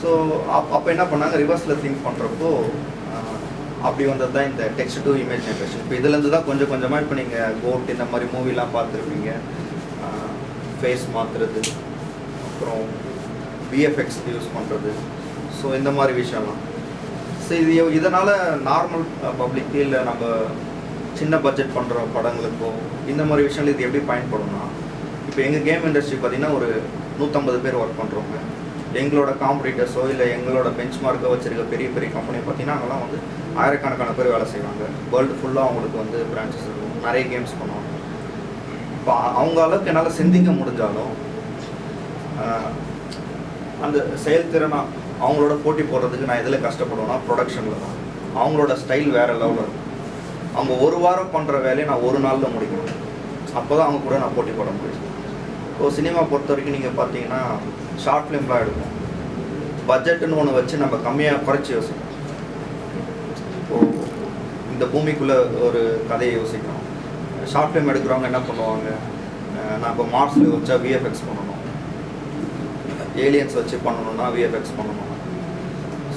So அப்போ என்ன பண்ணாங்க, ரிவர்ஸில் திங்க் பண்ணுறப்போ அப்படி வந்தது தான் இந்த டெக்ஸ்ட் டு இமேஜ் ஜென்ரேஷன். இப்போ இதுலேருந்து தான் கொஞ்சம் கொஞ்சமாக இப்போ நீங்கள் கோட் இந்த மாதிரி மூவிலாம் பார்த்துருப்பீங்க. ஃபேஸ் மாற்றுறது, அப்புறம் விஎஃப்எக்ஸ் யூஸ் பண்ணுறது, ஸோ இந்த மாதிரி விஷயம்லாம். ஸோ இதனால் நார்மல் பப்ளிக்கு இல்லை நம்ம சின்ன பட்ஜெட் பண்ணுற படங்களுக்கோ இந்த மாதிரி விஷயங்கள் இது எப்படி பயன்படும்னா, இப்போ எங்கள் கேம் இண்டஸ்ட்ரி பார்த்திங்கன்னா ஒரு 150 பேர் ஒர்க் பண்ணுறவங்க. எங்களோட காம்படிட்டர்ஸோ இல்லை எங்களோட பெஞ்ச் மார்க்கோ வச்சுருக்க பெரிய பெரிய கம்பெனி பார்த்திங்கன்னா அங்கெல்லாம் வந்து ஆயிரக்கணக்கான பேர் வேலை செய்வாங்க. வேர்ல்டு ஃபுல்லாக அவங்களுக்கு வந்து பிரான்ச்சஸ் இருக்கும், நிறைய கேம்ஸ் பண்ணுவாங்க. இப்போ அவங்க அளவுக்கு என்னால் சிந்திக்க முடிஞ்சாலும் அந்த செயல்திறனாக அவங்களோட போட்டி போடுறதுக்கு நான் எதில் கஷ்டப்படுவேன்னா ப்ரொடக்ஷனில் தான். அவங்களோட ஸ்டைல் வேறு லெவலில் இருக்கும். அவங்க ஒரு வாரம் பண்ணுற வேலையை நான் ஒரு நாளில் முடிக்கணும். அப்போ தான் அவங்க கூட நான் போட்டி போட முடியும். இப்போ சினிமா பொறுத்த வரைக்கும் நீங்கள் பார்த்தீங்கன்னா ஷார்ட் ஃபிலிம்லாம் எடுக்கும். பட்ஜெட்டுன்னு ஒன்று வச்சு நம்ம கம்மியாக குறைச்சி யோசிக்கணும். இப்போது இந்த பூமிக்குள்ளே ஒரு கதையை யோசிக்கணும். ஷார்ட் ஃபிலிம் எடுக்கிறவங்க என்ன பண்ணுவாங்க, நான் இப்போ மார்ஸில் வச்சா விஎஃப்எக்ஸ் பண்ணணும், ஏலியன்ஸ் வச்சு பண்ணணும்னா விஎஃப்எக்ஸ் பண்ணணும்.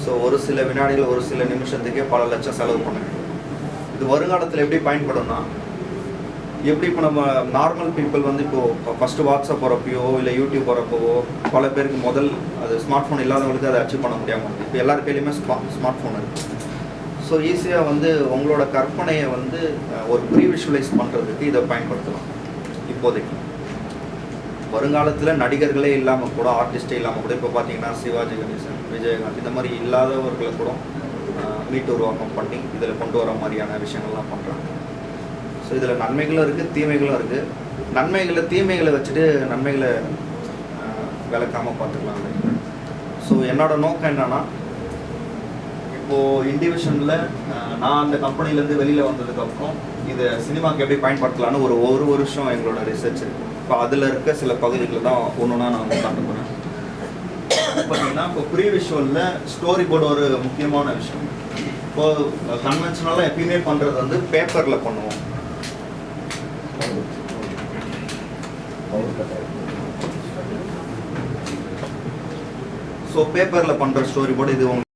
ஸோ ஒரு சில வினாடிகள் ஒரு சில நிமிஷத்துக்கே பல லட்சம் செலவு பண்ண வேண்டும். இது வருங்காலத்தில் எப்படி பயன்படும்னா, எப்படி இப்போ நம்ம நார்மல் பீப்புள் வந்து இப்போது ஃபஸ்ட்டு வாட்ஸ்அப் போகிறப்பையோ இல்லை யூடியூப் போகிறப்போவோ பல பேருக்கு அது ஸ்மார்ட் ஃபோன் இல்லாதவங்களுக்கு அதை அச்சீவ் பண்ண முடியாமல் இப்போ எல்லார் கையிலையுமே ஸ்மார்ட் ஃபோன் இருக்குது. ஸோ ஈஸியாக வந்து உங்களோட கற்பனையை வந்து ஒரு ப்ரீ விஷுவலைஸ் பண்ணுறதுக்கு இதை பயன்படுத்தலாம். இப்போதைக்கு வருங்காலத்தில் நடிகர்களே இல்லாமல் கூட, ஆர்டிஸ்டே இல்லாமல் கூட, இப்போ பார்த்தீங்கன்னா சிவாஜி கணேசன், விஜயகாந்த் இந்த மாதிரி இல்லாதவர்களை கூட மீட்டு உருவாக்கம் பண்ணி இதில் கொண்டு வர மாதிரியான விஷயங்கள்லாம் பண்ணுறாங்க. ஸோ இதில் நன்மைகளும் இருக்குது, தீமைகளும் இருக்குது. தீமைகளை வச்சுட்டு நன்மைகளை விளக்காமல் பார்த்துக்கலாம். ஸோ என்னோடய நோக்கம் என்னென்னா, இப்போது இண்டிவிஷனில் நான் அந்த கம்பெனிலேருந்து வெளியில் வந்ததுக்கப்புறம் இதை சினிமாவுக்கு எப்படி பயன்படுத்தலான்னு ஒரு வருஷம் எங்களோட ரிசர்ச் இருக்குது. இப்போ அதில் இருக்க சில பகுதிகளில் தான் ஒன்றுனா நான் வந்து காட்ட போகிறேன். பார்த்தீங்கன்னா இப்போ ப்ரீ விஷுவலில் ஸ்டோரி போர்டு ஒரு முக்கியமான விஷயம். இப்போது கன்வென்ஷனலாக எப்பயுமே பண்ணுறது வந்து பேப்பரில் பண்ணுவோம். ஸோ பேப்பரில் பண்ணுற ஸ்டோரி போர்டு இது